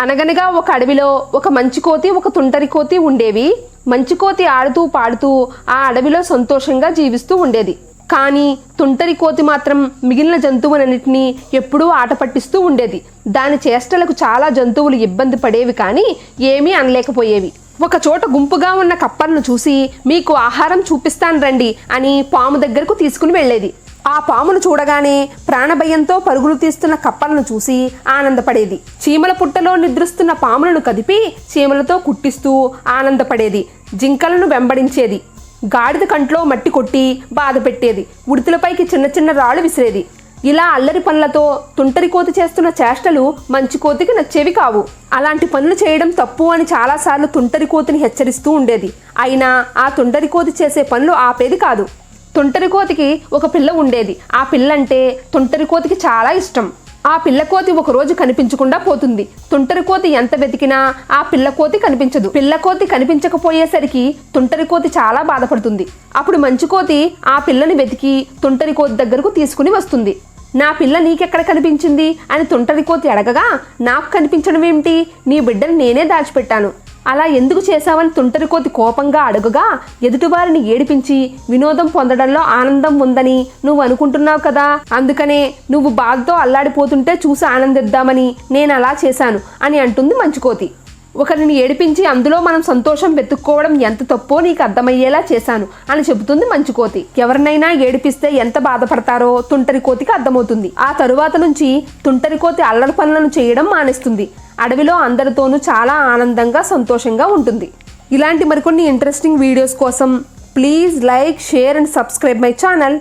అనగనగా ఒక అడవిలో ఒక మంచి కోతి ఒక తుంటరి కోతి ఉండేవి. మంచి కోతి ఆడుతూ పాడుతూ ఆ అడవిలో సంతోషంగా జీవిస్తూ ఉండేది. కానీ తుంటరి కోతి మాత్రం మిగిలిన జంతువులన్నిటినీ ఎప్పుడూ ఆట పట్టిస్తూ ఉండేది. దాని చేష్టలకు చాలా జంతువులు ఇబ్బంది పడేవి, కానీ ఏమీ అనలేకపోయేవి. ఒక చోట గుంపుగా ఉన్న కప్పలను చూసి మీకు ఆహారం చూపిస్తాను రండి అని పాము దగ్గరకు తీసుకుని వెళ్ళేది. ఆ పామును చూడగానే ప్రాణభయంతో పరుగులు తీస్తున్న కప్పలను చూసి ఆనందపడేది. చీమల పుట్టలో నిద్రిస్తున్న పాములను కదిపి చీమలతో కుట్టిస్తూ ఆనందపడేది. జింకలను వెంబడించేది. గాడిద కంట్లో మట్టి కొట్టి బాధ పెట్టేది. ఉడితలపైకి చిన్న చిన్న రాళ్ళు విసిరేది. ఇలా అల్లరి పనులతో తుంటరి కోతి చేస్తున్న చేష్టలు మంచి కోతికి నచ్చేవి కావు. అలాంటి పనులు చేయడం తప్పు అని చాలాసార్లు తుంటరి కోతిని హెచ్చరిస్తూ ఉండేది. అయినా ఆ తుంటరి కోతి చేసే పనులు ఆపేది కాదు. తుంటరి కోతికి ఒక పిల్ల ఉండేది. ఆ పిల్లంటే తుంటరి కోతికి చాలా ఇష్టం. ఆ పిల్లకోతి ఒకరోజు కనిపించకుండా పోతుంది. తుంటరి కోతి ఎంత వెతికినా ఆ పిల్లకోతి కనిపించదు. పిల్లకోతి కనిపించకపోయేసరికి తుంటరి కోతి చాలా బాధపడుతుంది. అప్పుడు మంచి కోతి ఆ పిల్లని వెతికి తుంటరి కోతి దగ్గరకు తీసుకుని వస్తుంది. నా పిల్ల నీకెక్కడ కనిపించింది అని తుంటరి కోతి అడగగా, నాకు కనిపించడం ఏమిటి, నీ బిడ్డను నేనే దాచిపెట్టాను, అలా ఎందుకు చేశావని తుంటరి కోతి కోపంగా అడుగగా, ఎదుటివారిని ఏడిపించి వినోదం పొందడంలో ఆనందం ఉందని నువ్వు అనుకుంటున్నావు కదా, అందుకనే నువ్వు బాధతో అల్లాడిపోతుంటే చూసి ఆనందిద్దామని నేను అలా చేశాను అని అంటుంది మంచి కోతి. ఒకరిని ఏడిపించి అందులో మనం సంతోషం వెతుక్కోవడం ఎంత తప్పో నీకు అర్థమయ్యేలా చేశాను అని చెబుతుంది మంచి కోతి. ఎవరినైనా ఏడిపిస్తే ఎంత బాధపడతారో తుంటరి కోతికి అర్థమవుతుంది. ఆ తరువాత నుంచి తుంటరి కోతి అల్లరి పనులను చేయడం మానేస్తుంది. అడవిలో అందరితోనూ చాలా ఆనందంగా సంతోషంగా ఉంటుంది. ఇలాంటి మరికొన్ని ఇంట్రెస్టింగ్ వీడియోస్ కోసం please like, share and subscribe my channel.